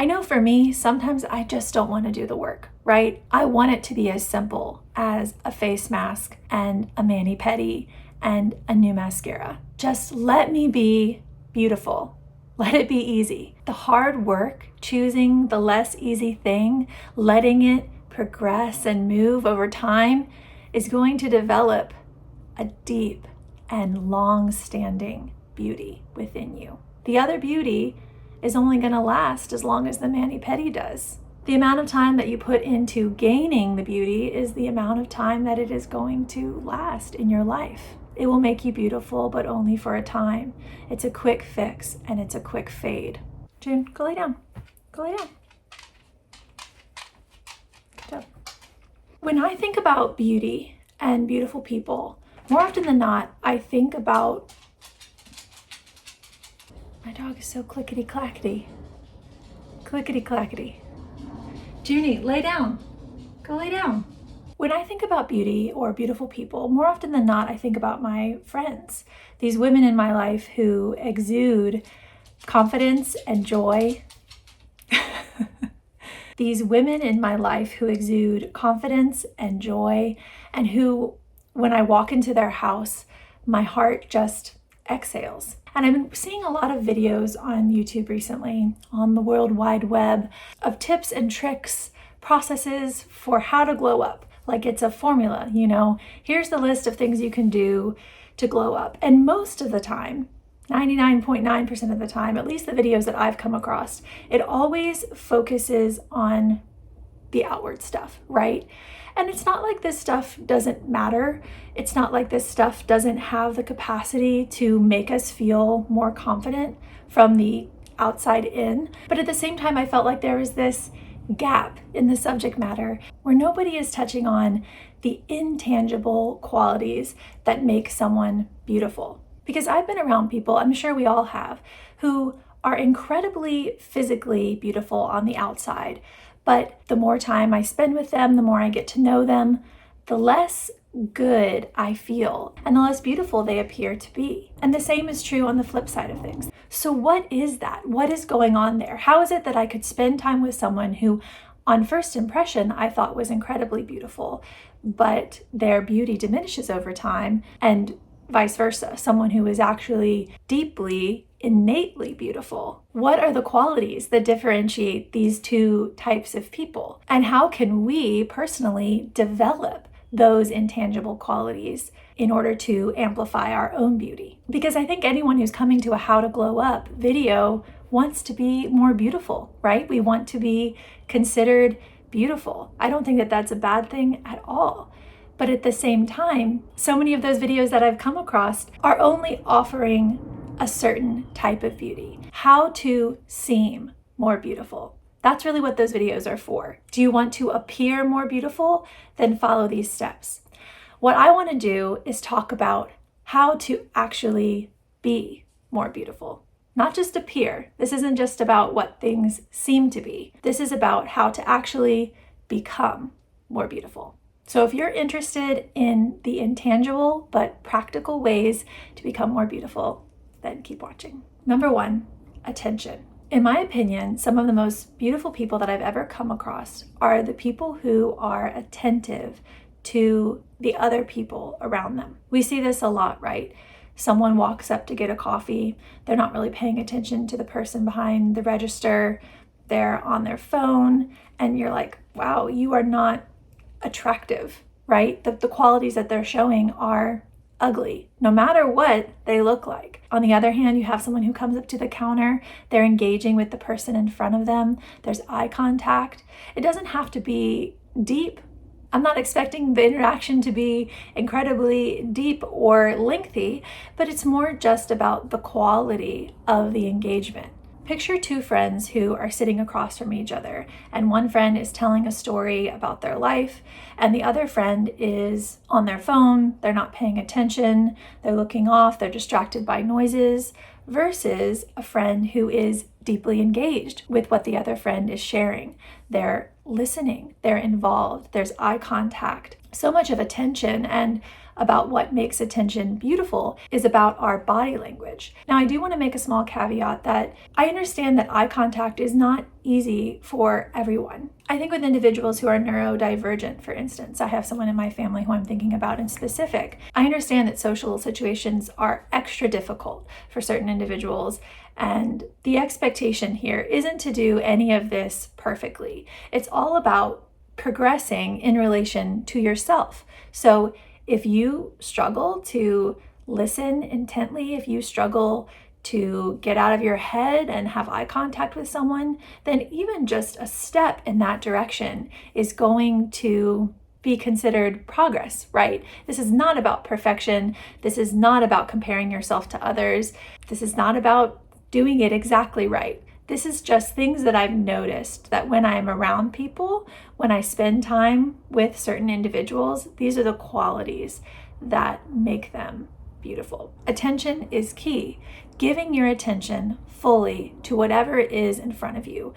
I know for me, sometimes I just don't want to do the work, right? I want it to be as simple as a face mask and a mani-pedi and a new mascara. Just let me be beautiful. Let it be easy. The hard work, choosing the less easy thing, letting it progress and move over time is going to develop a deep and long-standing beauty within you. The other beauty is only going to last as long as the mani-pedi does. The amount of time that you put into gaining the beauty is the amount of time that it is going to last in your life. It will make you beautiful, but only for a time. It's a quick fix and it's a quick fade. June, go lay down. Go lay down. Good job. When I think about beauty and beautiful people, more often than not, I think about... My dog is so clickety-clackety. Clickety-clackety. Junie, lay down. Go lay down. When I think about beauty or beautiful people, more often than not, I think about my friends. These women in my life who exude confidence and joy. These women in my life who exude confidence and joy, and who, when I walk into their house, my heart just exhales. And I've been seeing a lot of videos on YouTube recently, on the World Wide Web, of tips and tricks, processes for how to glow up. Like it's a formula, you know, here's the list of things you can do to glow up. And most of the time, 99.9% of the time, at least the videos that I've come across, it always focuses on the outward stuff, right? And it's not like this stuff doesn't matter. It's not like this stuff doesn't have the capacity to make us feel more confident from the outside in. But at the same time, I felt like there was this gap in the subject matter where nobody is touching on the intangible qualities that make someone beautiful. Because I've been around people, I'm sure we all have, who are incredibly physically beautiful on the outside. But the more time I spend with them, the more I get to know them, the less good I feel and the less beautiful they appear to be. And the same is true on the flip side of things. So what is that? What is going on there? How is it that I could spend time with someone who, on first impression, I thought was incredibly beautiful, but their beauty diminishes over time, and vice versa, someone who is actually deeply, innately beautiful? What are the qualities that differentiate these two types of people? And how can we personally develop those intangible qualities in order to amplify our own beauty? Because I think anyone who's coming to a How to Glow Up video wants to be more beautiful, right? We want to be considered beautiful. I don't think that that's a bad thing at all. But at the same time, so many of those videos that I've come across are only offering a certain type of beauty, how to seem more beautiful. That's really what those videos are for. Do you want to appear more beautiful? Then follow these steps. What I want to do is talk about how to actually be more beautiful. Not just appear. This isn't just about what things seem to be. This is about how to actually become more beautiful. So if you're interested in the intangible but practical ways to become more beautiful, then keep watching. Number 1, attention. In my opinion, some of the most beautiful people that I've ever come across are the people who are attentive to the other people around them. We see this a lot, right? Someone walks up to get a coffee. They're not really paying attention to the person behind the register. They're on their phone, and you're like, wow, you are not attractive, right? The qualities that they're showing are ugly, no matter what they look like. On the other hand, you have someone who comes up to the counter, they're engaging with the person in front of them, there's eye contact. It doesn't have to be deep. I'm not expecting the interaction to be incredibly deep or lengthy, but it's more just about the quality of the engagement. Picture two friends who are sitting across from each other, and one friend is telling a story about their life, and the other friend is on their phone, they're not paying attention, they're looking off, they're distracted by noises, versus a friend who is deeply engaged with what the other friend is sharing. They're listening, they're involved, there's eye contact, so much of attention, and about what makes attention beautiful is about our body language. Now, I do want to make a small caveat that I understand that eye contact is not easy for everyone. I think with individuals who are neurodivergent, for instance, I have someone in my family who I'm thinking about in specific. I understand that social situations are extra difficult for certain individuals, and the expectation here isn't to do any of this perfectly. It's all about progressing in relation to yourself. So if you struggle to listen intently, if you struggle to get out of your head and have eye contact with someone, then even just a step in that direction is going to be considered progress, right? This is not about perfection. This is not about comparing yourself to others. This is not about doing it exactly right. This is just things that I've noticed that when I'm around people, when I spend time with certain individuals, these are the qualities that make them beautiful. Attention is key. Giving your attention fully to whatever it is in front of you,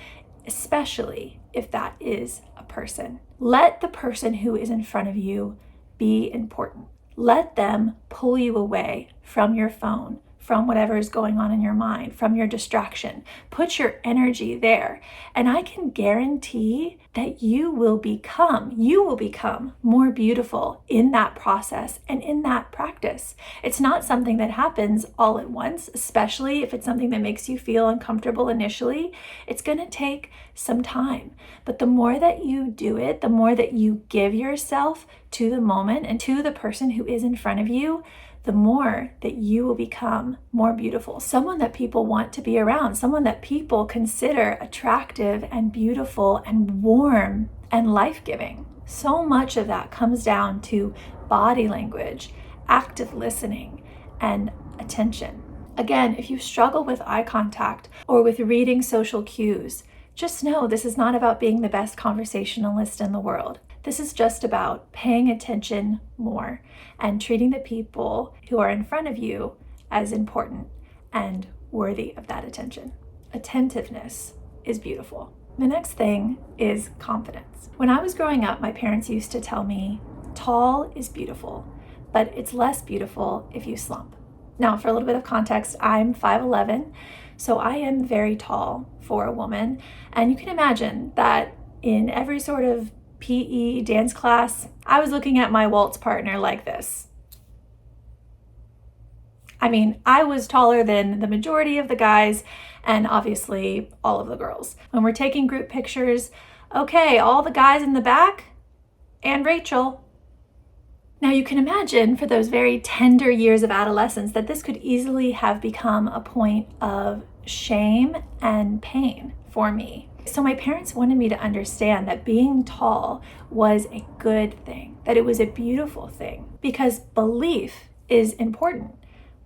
especially if that is a person. Let the person who is in front of you be important. Let them pull you away from your phone, from whatever is going on in your mind, from your distraction. Put your energy there. And I can guarantee that you will become more beautiful in that process and in that practice. It's not something that happens all at once, especially if it's something that makes you feel uncomfortable initially. It's going to take some time. But the more that you do it, the more that you give yourself to the moment and to the person who is in front of you, the more that you will become more beautiful. Someone that people want to be around, someone that people consider attractive and beautiful and warm and life-giving. So much of that comes down to body language, active listening, and attention. Again, if you struggle with eye contact or with reading social cues, just know this is not about being the best conversationalist in the world. This is just about paying attention more and treating the people who are in front of you as important and worthy of that attention. Attentiveness is beautiful. The next thing is confidence. When I was growing up, my parents used to tell me, tall is beautiful, but it's less beautiful if you slump. Now, for a little bit of context, I'm 5'11", so I am very tall for a woman. And you can imagine that in every sort of PE dance class, I was looking at my waltz partner like this. I mean, I was taller than the majority of the guys and obviously all of the girls. When we're taking group pictures, okay, all the guys in the back and Rachel. Now you can imagine for those very tender years of adolescence that this could easily have become a point of shame and pain for me. So my parents wanted me to understand that being tall was a good thing, that it was a beautiful thing, because belief is important.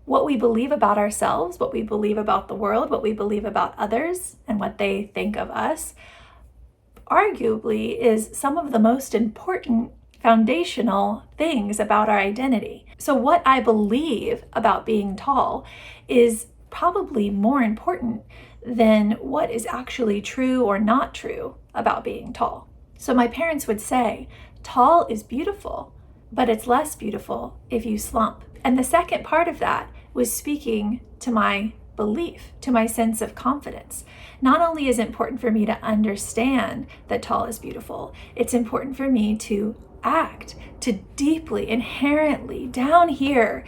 What we believe about ourselves, what we believe about the world, what we believe about others, and what they think of us, arguably is some of the most important foundational things about our identity. So what I believe about being tall is probably more important than what is actually true or not true about being tall. So my parents would say, tall is beautiful, but it's less beautiful if you slump. And the second part of that was speaking to my belief, to my sense of confidence. Not only is it important for me to understand that tall is beautiful, it's important for me to act, to deeply, inherently, down here,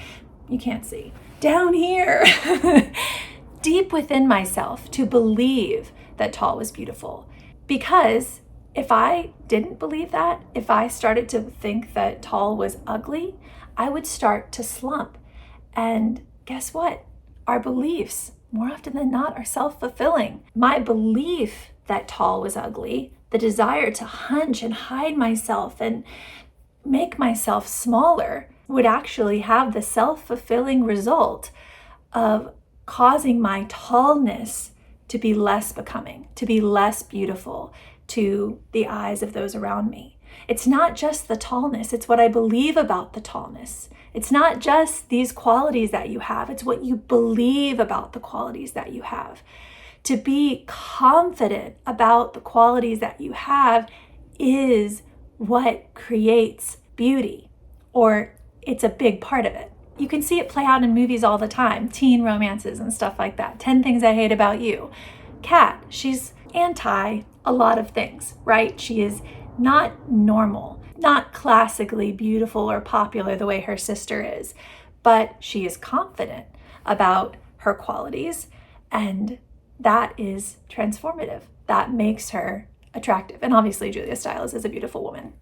you can't see, down here, deep within myself, to believe that tall was beautiful. Because if I didn't believe that, if I started to think that tall was ugly, I would start to slump. And guess what? Our beliefs, more often than not, are self-fulfilling. My belief that tall was ugly, the desire to hunch and hide myself and make myself smaller, would actually have the self-fulfilling result of causing my tallness to be less becoming, to be less beautiful to the eyes of those around me. It's not just the tallness, it's what I believe about the tallness. It's not just these qualities that you have, it's what you believe about the qualities that you have. To be confident about the qualities that you have is what creates beauty, or it's a big part of it. You can see it play out in movies all the time, teen romances and stuff like that. 10 Things I Hate About You. Kat, she's anti a lot of things, right? She is not normal, not classically beautiful or popular the way her sister is, but she is confident about her qualities, and that is transformative. That makes her attractive. And obviously Julia Stiles is a beautiful woman.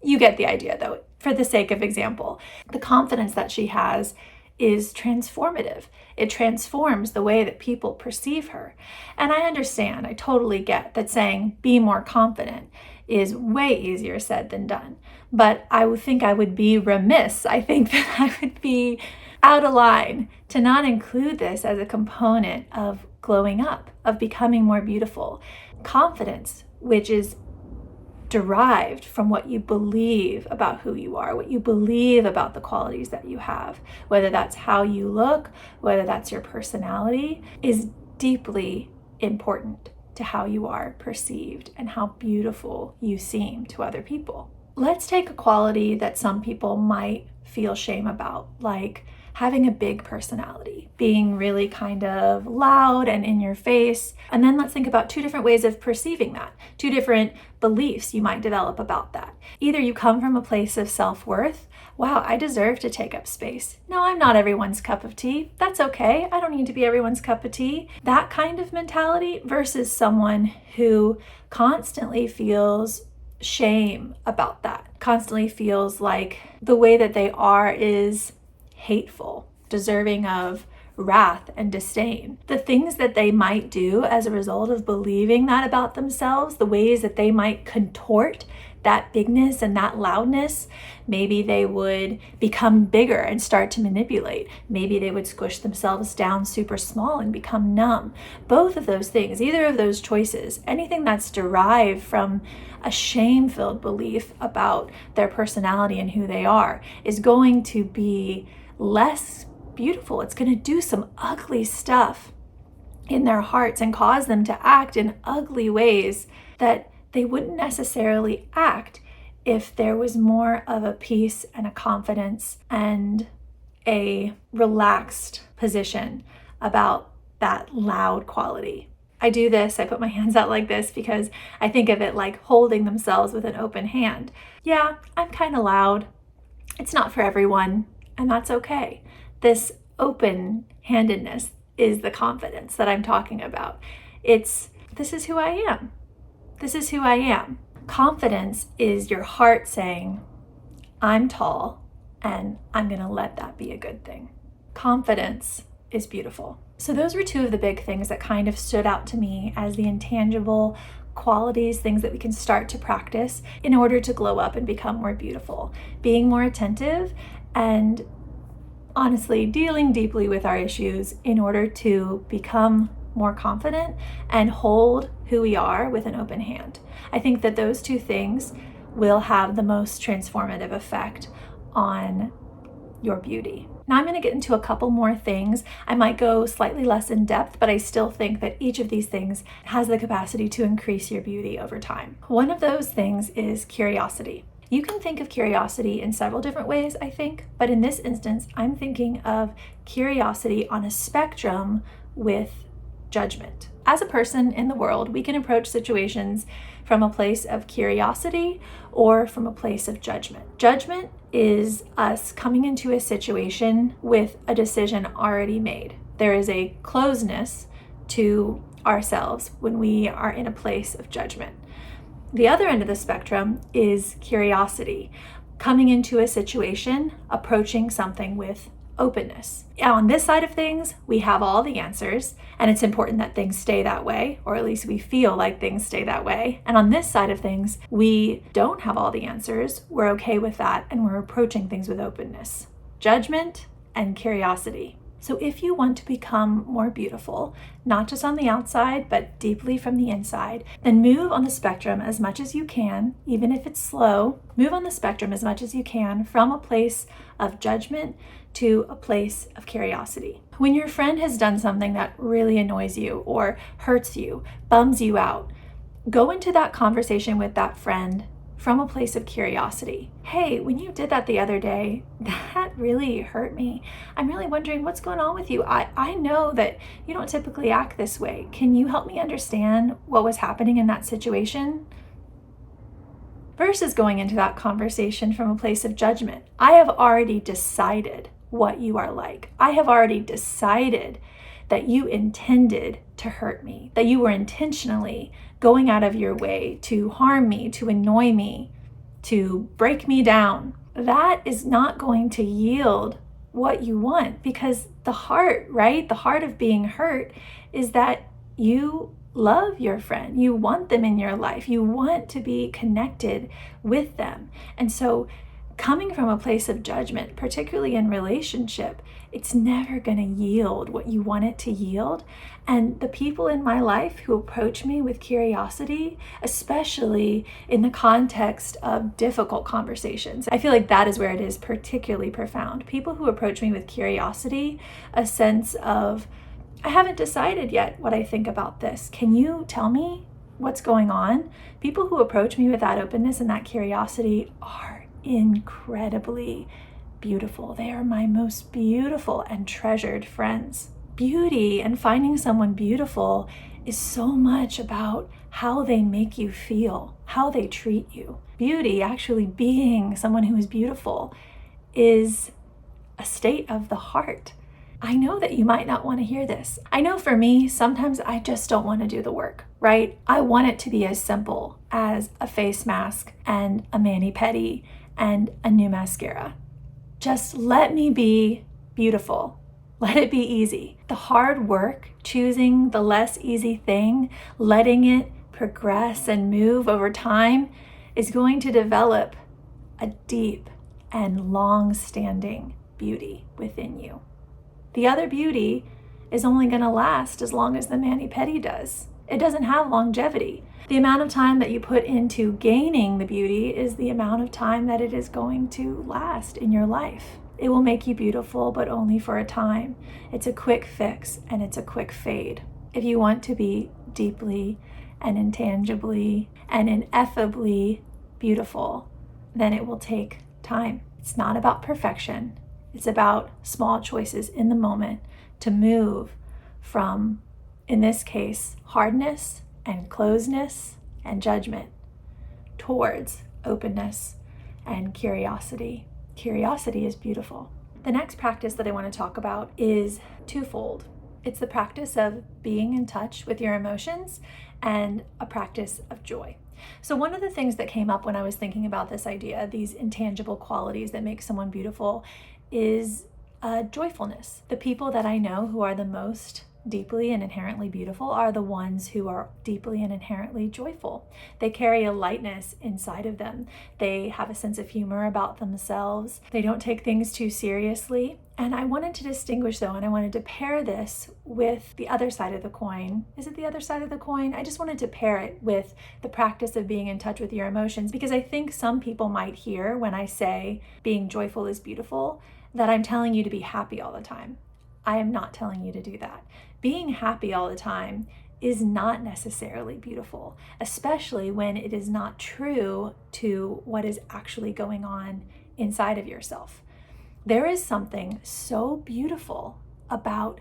You get the idea though, for the sake of example. The confidence that she has is transformative. It transforms the way that people perceive her. And I understand, I totally get that saying be more confident is way easier said than done. But I would think I would be remiss. I think that I would be out of line to not include this as a component of glowing up, of becoming more beautiful. Confidence, which is derived from what you believe about who you are, what you believe about the qualities that you have, whether that's how you look, whether that's your personality, is deeply important to how you are perceived and how beautiful you seem to other people. Let's take a quality that some people might feel shame about, like having a big personality, being really kind of loud and in your face. And then let's think about two different ways of perceiving that, two different beliefs you might develop about that. Either you come from a place of self-worth. Wow, I deserve to take up space. No, I'm not everyone's cup of tea. That's okay. I don't need to be everyone's cup of tea. That kind of mentality versus someone who constantly feels shame about that, constantly feels like the way that they are is hateful, deserving of wrath and disdain. The things that they might do as a result of believing that about themselves, the ways that they might contort that bigness and that loudness, maybe they would become bigger and start to manipulate. Maybe they would squish themselves down super small and become numb. Both of those things, either of those choices, anything that's derived from a shame-filled belief about their personality and who they are is going to be less beautiful. It's going to do some ugly stuff in their hearts and cause them to act in ugly ways that they wouldn't necessarily act if there was more of a peace and a confidence and a relaxed position about that loud quality. I do this, I put my hands out like this because I think of it like holding themselves with an open hand. Yeah, I'm kind of loud. It's not for everyone, and that's okay. This open-handedness is the confidence that I'm talking about. This is who I am. This is who I am. Confidence is your heart saying, I'm tall, and I'm going to let that be a good thing. Confidence is beautiful. So those were two of the big things that kind of stood out to me as the intangible qualities, things that we can start to practice in order to glow up and become more beautiful. Being more attentive and honestly dealing deeply with our issues in order to become more confident and hold who we are with an open hand. I think that those two things will have the most transformative effect on your beauty. Now I'm going to get into a couple more things. I might go slightly less in depth, but I still think that each of these things has the capacity to increase your beauty over time. One of those things is curiosity. You can think of curiosity in several different ways, I think, but in this instance, I'm thinking of curiosity on a spectrum with judgment. As a person in the world, we can approach situations from a place of curiosity or from a place of judgment. Judgment is us coming into a situation with a decision already made. There is a closeness to ourselves when we are in a place of judgment. The other end of the spectrum is curiosity, coming into a situation, approaching something with openness. On this side of things, we have all the answers, and it's important that things stay that way, or at least we feel like things stay that way. And on this side of things, we don't have all the answers. We're okay with that, and we're approaching things with openness, judgment, and curiosity. So if you want to become more beautiful, not just on the outside, but deeply from the inside, then move on the spectrum as much as you can, even if it's slow. Move on the spectrum as much as you can from a place of judgment to a place of curiosity. When your friend has done something that really annoys you or hurts you, bums you out, go into that conversation with that friend from a place of curiosity. Hey, when you did that the other day, that really hurt me. I'm really wondering what's going on with you. I know that you don't typically act this way. Can you help me understand what was happening in that situation? Versus going into that conversation from a place of judgment. I have already decided what you are like. I have already decided that you intended to hurt me, that you were intentionally going out of your way to harm me, to annoy me, to break me down. That is not going to yield what you want, because the heart, right? The heart of being hurt is that you love your friend. You want them in your life. You want to be connected with them. And so coming from a place of judgment, particularly in relationship, it's never going to yield what you want it to yield. And the people in my life who approach me with curiosity, especially in the context of difficult conversations, I feel like that is where it is particularly profound. People who approach me with curiosity, a sense of, I haven't decided yet what I think about this. Can you tell me what's going on? People who approach me with that openness and that curiosity are incredibly beautiful. They are my most beautiful and treasured friends. Beauty and finding someone beautiful is so much about how they make you feel, how they treat you. Beauty, actually being someone who is beautiful, is a state of the heart. I know that you might not want to hear this. I know for me, sometimes I just don't want to do the work, right? I want it to be as simple as a face mask and a mani-pedi and a new mascara. Just let me be beautiful. Let it be easy. The hard work, choosing the less easy thing, letting it progress and move over time, is going to develop a deep and long-standing beauty within you. The other beauty is only going to last as long as the mani-pedi does. It doesn't have longevity. The amount of time that you put into gaining the beauty is the amount of time that it is going to last in your life. It will make you beautiful, but only for a time. It's a quick fix and it's a quick fade. If you want to be deeply and intangibly and ineffably beautiful, then it will take time. It's not about perfection. It's about small choices in the moment to move from, in this case, hardness and closeness and judgment towards openness and curiosity. Curiosity is beautiful. The next practice that I want to talk about is twofold. It's the practice of being in touch with your emotions and a practice of joy. So one of the things that came up when I was thinking about this idea, these intangible qualities that make someone beautiful, is joyfulness. The people that I know who are the most deeply and inherently beautiful are the ones who are deeply and inherently joyful. They carry a lightness inside of them. They have a sense of humor about themselves. They don't take things too seriously. And I wanted to distinguish though, and I wanted to pair this with the other side of the coin. Is it the other side of the coin? I just wanted to pair it with the practice of being in touch with your emotions, because I think some people might hear when I say being joyful is beautiful, that I'm telling you to be happy all the time. I am not telling you to do that. Being happy all the time is not necessarily beautiful, especially when it is not true to what is actually going on inside of yourself. There is something so beautiful about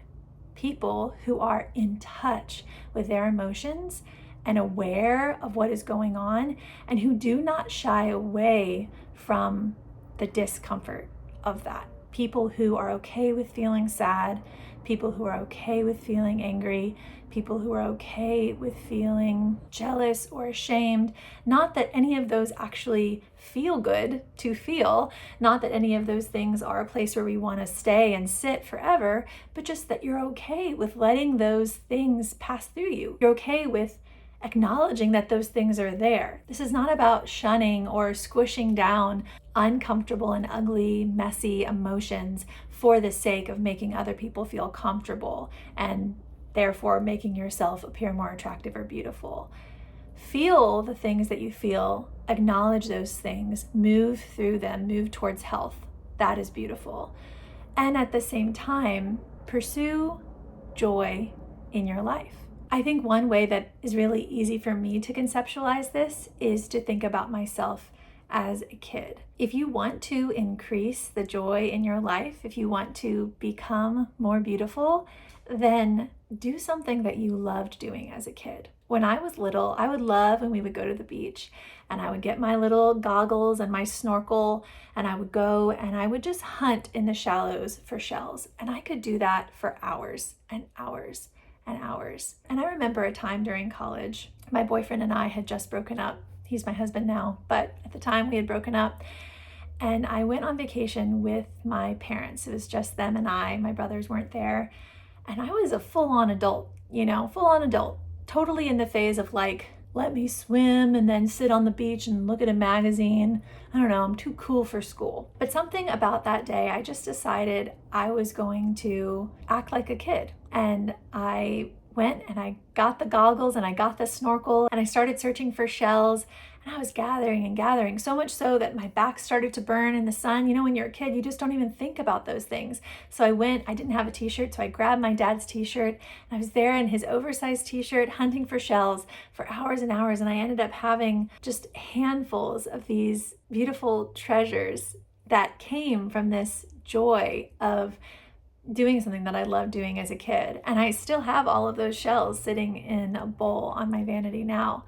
people who are in touch with their emotions and aware of what is going on, and who do not shy away from the discomfort of that. People who are okay with feeling sad, people who are okay with feeling angry, people who are okay with feeling jealous or ashamed. Not that any of those actually feel good to feel, not that any of those things are a place where we want to stay and sit forever, but just that you're okay with letting those things pass through you. You're okay with acknowledging that those things are there. This is not about shunning or squishing down uncomfortable and ugly, messy emotions for the sake of making other people feel comfortable and therefore making yourself appear more attractive or beautiful. Feel the things that you feel, acknowledge those things, move through them, move towards health. That is beautiful. And at the same time, pursue joy in your life. I think one way that is really easy for me to conceptualize this is to think about myself as a kid. If you want to increase the joy in your life, if you want to become more beautiful, then do something that you loved doing as a kid. When I was little, I would love when we would go to the beach and I would get my little goggles and my snorkel and I would go and I would just hunt in the shallows for shells. And I could do that for hours and hours and hours. And I remember a time during college, my boyfriend and I had just broken up. He's my husband now, but at the time we had broken up. And I went on vacation with my parents. It was just them and I. My brothers weren't there. And I was a full-on adult, full-on adult, totally in the phase of like, let me swim and then sit on the beach and look at a magazine. I don't know, I'm too cool for school. But something about that day, I just decided I was going to act like a kid. And I went and I got the goggles and I got the snorkel and I started searching for shells. And I was gathering and gathering, so much so that my back started to burn in the sun. When you're a kid, you just don't even think about those things. So I didn't have a t-shirt, so I grabbed my dad's t-shirt and I was there in his oversized t-shirt hunting for shells for hours and hours. And I ended up having just handfuls of these beautiful treasures that came from this joy of doing something that I loved doing as a kid. And I still have all of those shells sitting in a bowl on my vanity now,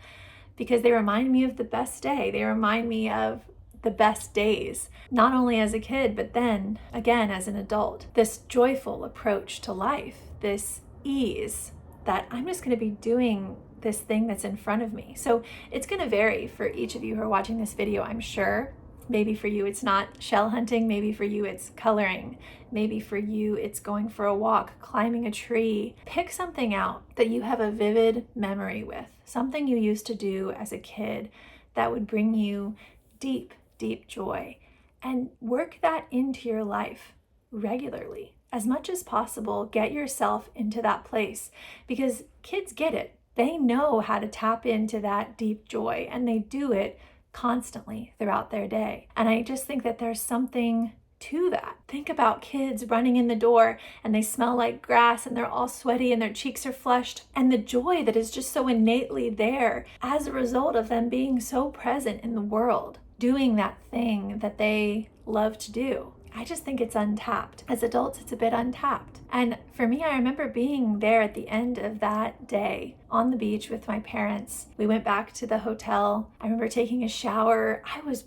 because they remind me of the best day. They remind me of the best days, not only as a kid, but then again as an adult. This joyful approach to life, this ease that I'm just going to be doing this thing that's in front of me. So it's going to vary for each of you who are watching this video, I'm sure. Maybe for you it's not shell hunting, maybe for you it's coloring, maybe for you it's going for a walk, climbing a tree. Pick something out that you have a vivid memory with, something you used to do as a kid that would bring you deep, deep joy, and work that into your life regularly. As much as possible, get yourself into that place, because kids get it. They know how to tap into that deep joy, and they do it constantly throughout their day. And I just think that there's something to that. Think about kids running in the door and they smell like grass and they're all sweaty and their cheeks are flushed, and the joy that is just so innately there as a result of them being so present in the world, doing that thing that they love to do. I just think it's untapped. As adults, it's a bit untapped. And for me, I remember being there at the end of that day on the beach with my parents. We went back to the hotel. I remember taking a shower. I was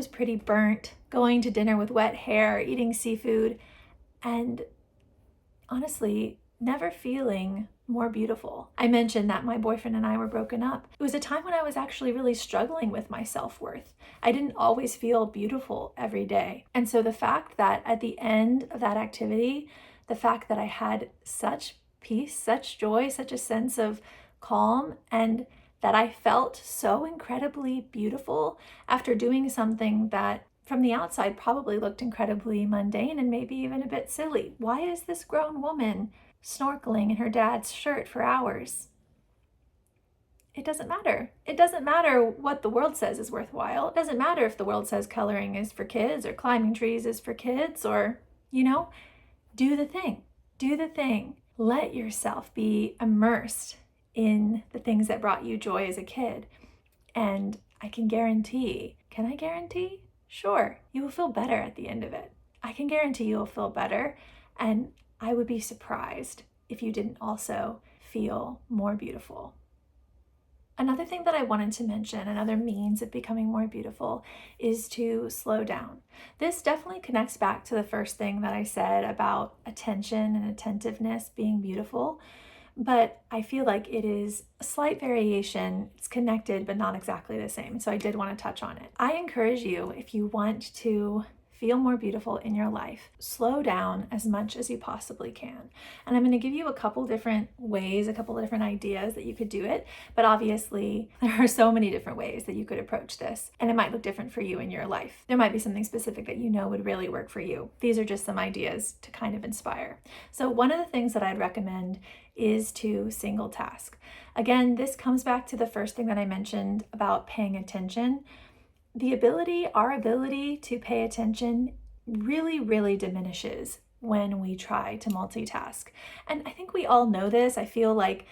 pretty burnt, going to dinner with wet hair, eating seafood, and honestly, never feeling more beautiful. I mentioned that my boyfriend and I were broken up. It was a time when I was actually really struggling with my self-worth. I didn't always feel beautiful every day. And so the fact that at the end of that activity, the fact that I had such peace, such joy, such a sense of calm, and that I felt so incredibly beautiful after doing something that from the outside probably looked incredibly mundane and maybe even a bit silly. Why is this grown woman snorkeling in her dad's shirt for hours? It doesn't matter. It doesn't matter what the world says is worthwhile. It doesn't matter if the world says coloring is for kids or climbing trees is for kids, or, do the thing. Do the thing. Let yourself be immersed in the things that brought you joy as a kid. And I can guarantee, Sure, you will feel better at the end of it. I can guarantee you will feel better. And I would be surprised if you didn't also feel more beautiful. Another thing that I wanted to mention, another means of becoming more beautiful, is to slow down. This definitely connects back to the first thing that I said about attention and attentiveness being beautiful, but I feel like it is a slight variation. It's connected, but not exactly the same. So I did want to touch on it. I encourage you, if you want to feel more beautiful in your life, slow down as much as you possibly can. And I'm going to give you a couple different ways, a couple different ideas that you could do it. But obviously, there are so many different ways that you could approach this, and it might look different for you in your life. There might be something specific that you know would really work for you. These are just some ideas to kind of inspire. So one of the things that I'd recommend is to single task. Again, this comes back to the first thing that I mentioned about paying attention. Our ability to pay attention really, really diminishes when we try to multitask. And I think we all know this. I feel like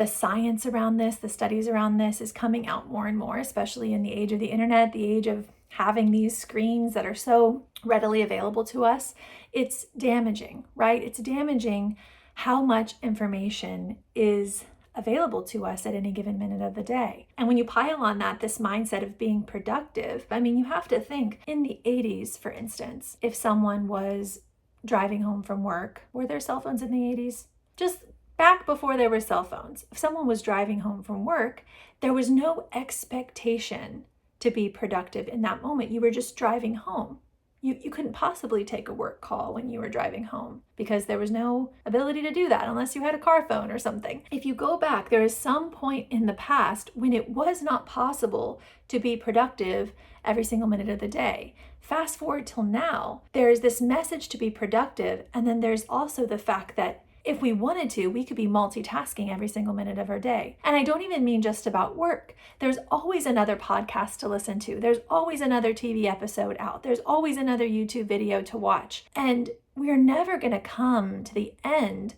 The science around this, the studies around this is coming out more and more, especially in the age of the internet, the age of having these screens that are so readily available to us. It's damaging, right? It's damaging how much information is available to us at any given minute of the day. And when you pile on that, this mindset of being productive, I mean, you have to think in the 80s, for instance, if someone was driving home from work, were there cell phones in the 80s? Just back before there were cell phones, if someone was driving home from work, there was no expectation to be productive in that moment. You were just driving home. You couldn't possibly take a work call when you were driving home because there was no ability to do that unless you had a car phone or something. If you go back, there is some point in the past when it was not possible to be productive every single minute of the day. Fast forward till now, there is this message to be productive, and then there's also the fact that if we wanted to, we could be multitasking every single minute of our day. And I don't even mean just about work. There's always another podcast to listen to. There's always another TV episode out. There's always another YouTube video to watch. And we're never going to come to the end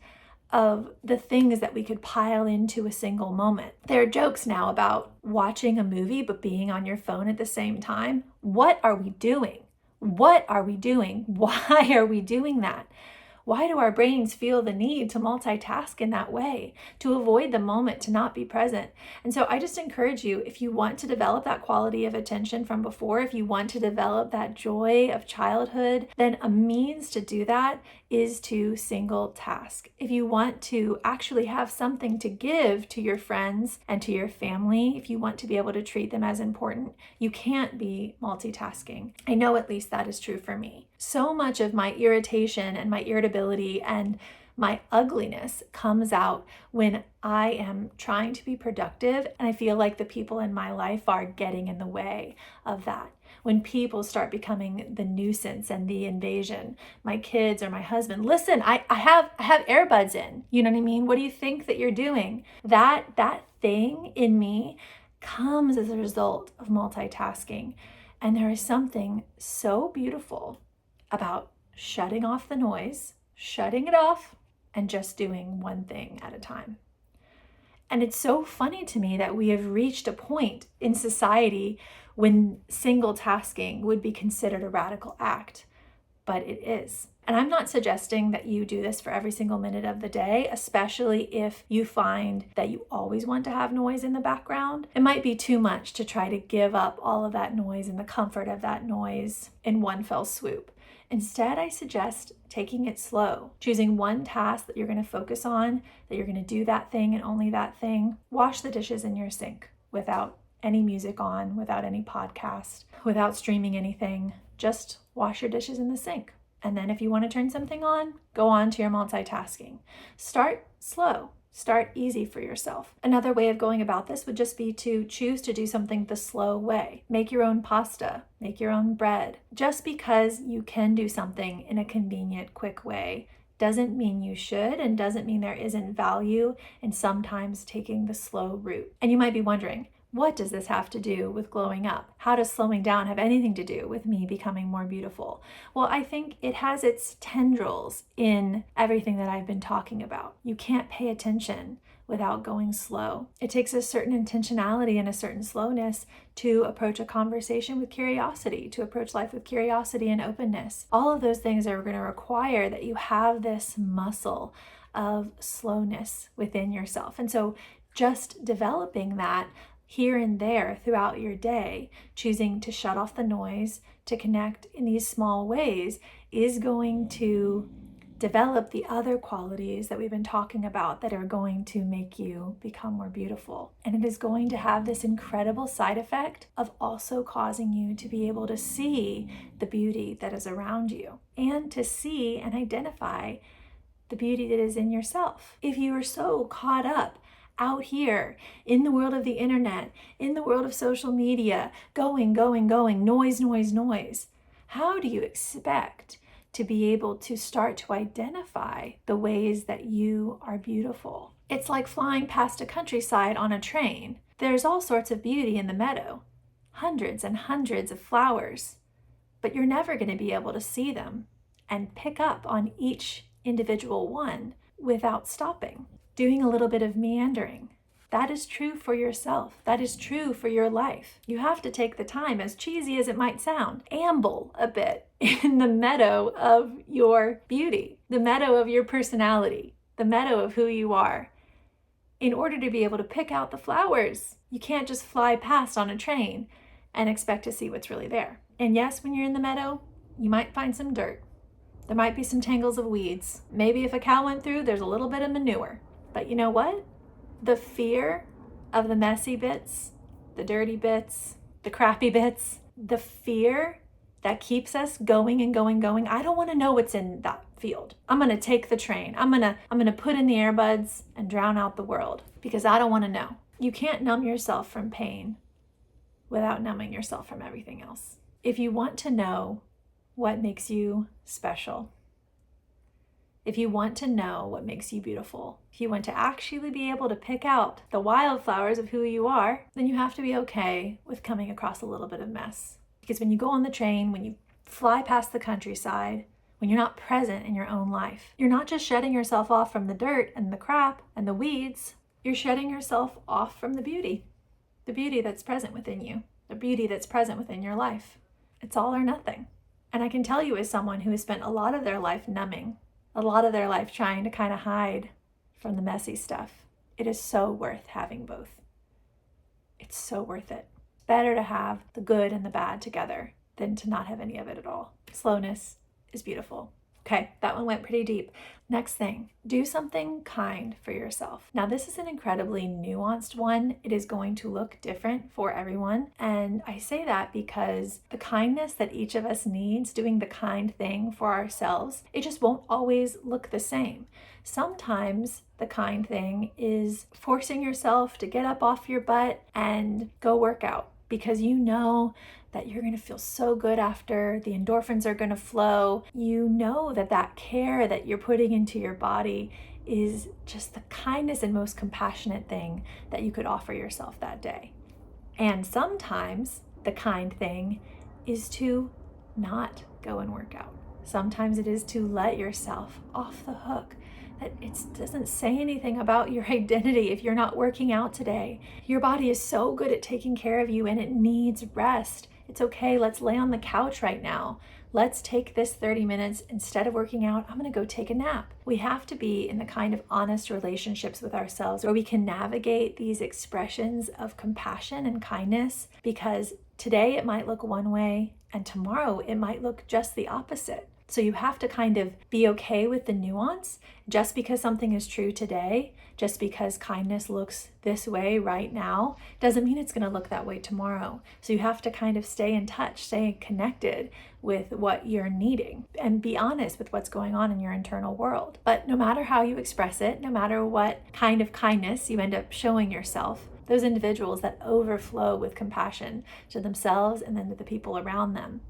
of the things that we could pile into a single moment. There are jokes now about watching a movie but being on your phone at the same time. What are we doing? What are we doing? Why are we doing that? Why do our brains feel the need to multitask in that way, to avoid the moment, to not be present? And so I just encourage you, if you want to develop that quality of attention from before, if you want to develop that joy of childhood, then a means to do that is to single task. If you want to actually have something to give to your friends and to your family, if you want to be able to treat them as important, you can't be multitasking. I know at least that is true for me. So much of my irritation and my irritability and my ugliness comes out when I am trying to be productive and I feel like the people in my life are getting in the way of that. When people start becoming the nuisance and the invasion, my kids or my husband, listen, I have earbuds in. You know what I mean? What do you think that you're doing? That thing in me comes as a result of multitasking. And there is something so beautiful about shutting off the noise, shutting it off, and just doing one thing at a time. And it's so funny to me that we have reached a point in society when single tasking would be considered a radical act, but it is. And I'm not suggesting that you do this for every single minute of the day, especially if you find that you always want to have noise in the background. It might be too much to try to give up all of that noise and the comfort of that noise in one fell swoop. Instead, I suggest taking it slow, choosing one task that you're going to focus on, that you're going to do that thing and only that thing. Wash the dishes in your sink without any music on, without any podcast, without streaming anything. Just wash your dishes in the sink. And then if you want to turn something on, go on to your multitasking. Start slow. Start easy for yourself. Another way of going about this would just be to choose to do something the slow way. Make your own pasta, make your own bread. Just because you can do something in a convenient, quick way doesn't mean you should, and doesn't mean there isn't value in sometimes taking the slow route. And you might be wondering, what does this have to do with glowing up? How does slowing down have anything to do with me becoming more beautiful? Well, I think it has its tendrils in everything that I've been talking about. You can't pay attention without going slow. It takes a certain intentionality and a certain slowness to approach a conversation with curiosity, to approach life with curiosity and openness. All of those things are going to require that you have this muscle of slowness within yourself. And so just developing that here and there throughout your day, choosing to shut off the noise, to connect in these small ways, is going to develop the other qualities that we've been talking about that are going to make you become more beautiful. And it is going to have this incredible side effect of also causing you to be able to see the beauty that is around you and to see and identify the beauty that is in yourself. If you are so caught up out here in the world of the internet, in the world of social media, going, noise, how do you expect to be able to start to identify the ways that you are beautiful? It's like flying past a countryside on a train. There's all sorts of beauty in the meadow, hundreds and hundreds of flowers, but you're never going to be able to see them and pick up on each individual one without stopping. doing a little bit of meandering. That is true for yourself. That is true for your life. You have to take the time, as cheesy as it might sound, amble a bit in the meadow of your beauty, the meadow of your personality, the meadow of who you are, in order to be able to pick out the flowers. You can't just fly past on a train and expect to see what's really there. And yes, when you're in the meadow, you might find some dirt. There might be some tangles of weeds. Maybe if a cow went through, there's a little bit of manure. But you know what? The fear of the messy bits, the dirty bits, the crappy bits, the fear that keeps us going and going, going. I don't want to know what's in that field. I'm going to take the train. I'm going to put in the earbuds and drown out the world because I don't want to know. You can't numb yourself from pain without numbing yourself from everything else. If you want to know what makes you special, if you want to know what makes you beautiful, if you want to actually be able to pick out the wildflowers of who you are, then you have to be okay with coming across a little bit of mess. Because when you go on the train, when you fly past the countryside, when you're not present in your own life, you're not just shedding yourself off from the dirt and the crap and the weeds, you're shedding yourself off from the beauty that's present within you, the beauty that's present within your life. It's all or nothing. And I can tell you, as someone who has spent a lot of their life numbing, a lot of their life trying to kind of hide from the messy stuff, it is so worth having both. It's so worth it. It's better to have the good and the bad together than to not have any of it at all. Slowness is beautiful. Okay, that one went pretty deep. Next thing, do something kind for yourself. Now, this is an incredibly nuanced one. It is going to look different for everyone. And I say that because the kindness that each of us needs, doing the kind thing for ourselves, it just won't always look the same. Sometimes the kind thing is forcing yourself to get up off your butt and go work out, because you know that you're going to feel so good after, the endorphins are going to flow. You know that that care that you're putting into your body is just the kindest and most compassionate thing that you could offer yourself that day. And sometimes the kind thing is to not go and work out. Sometimes it is to let yourself off the hook. That it doesn't say anything about your identity if you're not working out today. Your body is so good at taking care of you and it needs rest. It's okay, let's lay on the couch right now. Let's take this 30 minutes. Instead of working out, I'm gonna go take a nap. We have to be in the kind of honest relationships with ourselves where we can navigate these expressions of compassion and kindness, because today it might look one way and tomorrow it might look just the opposite. So you have to kind of be okay with the nuance. Just because something is true today, just because kindness looks this way right now, doesn't mean it's going to look that way tomorrow. So you have to kind of stay in touch, stay connected with what you're needing, and be honest with what's going on in your internal world. But no matter how you express it, no matter what kind of kindness you end up showing yourself, those individuals that overflow with compassion to themselves and then to the people around them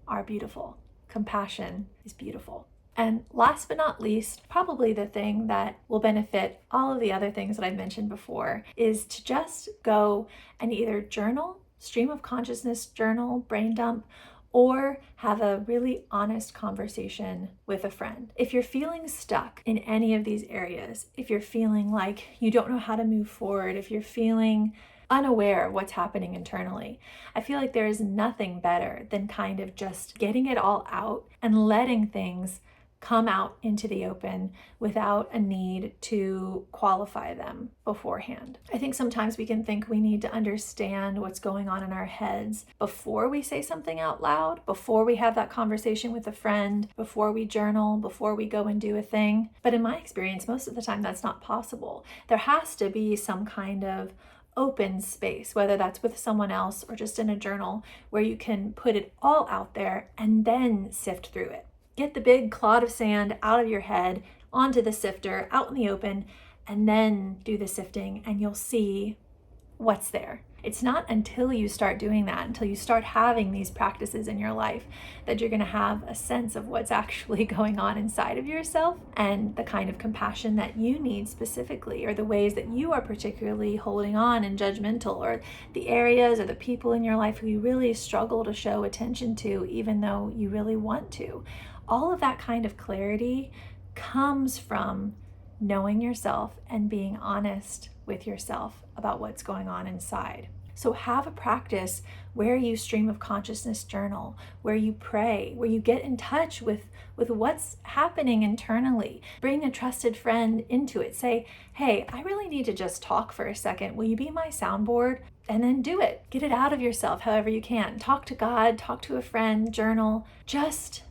are beautiful. Compassion is beautiful. And last but not least, probably the thing that will benefit all of the other things that I mentioned before is to just go and either journal, stream of consciousness journal, brain dump, or have a really honest conversation with a friend. If you're feeling stuck in any of these areas, if you're feeling like you don't know how to move forward, if you're feeling unaware of what's happening internally, I feel like there is nothing better than kind of just getting it all out and letting things come out into the open without a need to qualify them beforehand. I think sometimes we can think we need to understand what's going on in our heads before we say something out loud, before we have that conversation with a friend, before we journal, before we go and do a thing. But in my experience, most of the time that's not possible. There has to be some kind of open space, whether that's with someone else or just in a journal, where you can put it all out there and then sift through it. Get the big clod of sand out of your head, onto the sifter, out in the open, and then do the sifting, and you'll see what's there. It's not until you start doing that, until you start having these practices in your life, that you're going to have a sense of what's actually going on inside of yourself and the kind of compassion that you need specifically, or the ways that you are particularly holding on and judgmental, or the areas or the people in your life who you really struggle to show attention to, even though you really want to. All of that kind of clarity comes from knowing yourself and being honest with yourself about what's going on inside. So have a practice where you stream of consciousness journal, where you pray, where you get in touch with what's happening internally. Bring a trusted friend into it. Say, hey, I really need to just talk for a second. Will you be my soundboard? And then do it. Get it out of yourself however you can. Talk to God, talk to a friend, journal. Just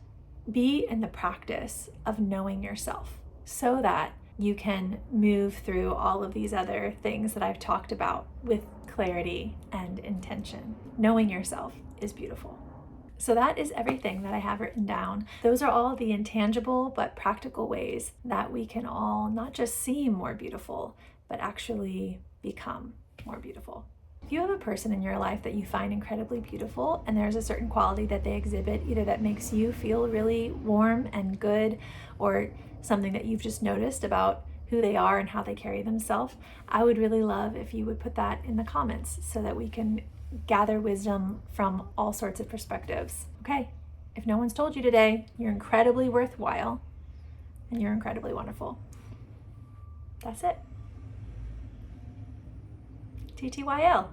be in the practice of knowing yourself so that you can move through all of these other things that I've talked about with clarity and intention. Knowing yourself is beautiful. So that is everything that I have written down. Those are all the intangible but practical ways that we can all not just seem more beautiful, but actually become more beautiful. If you have a person in your life that you find incredibly beautiful and there's a certain quality that they exhibit, either that makes you feel really warm and good, or something that you've just noticed about who they are and how they carry themselves, I would really love if you would put that in the comments so that we can gather wisdom from all sorts of perspectives. Okay, if no one's told you today, you're incredibly worthwhile and you're incredibly wonderful. That's it. TTYL.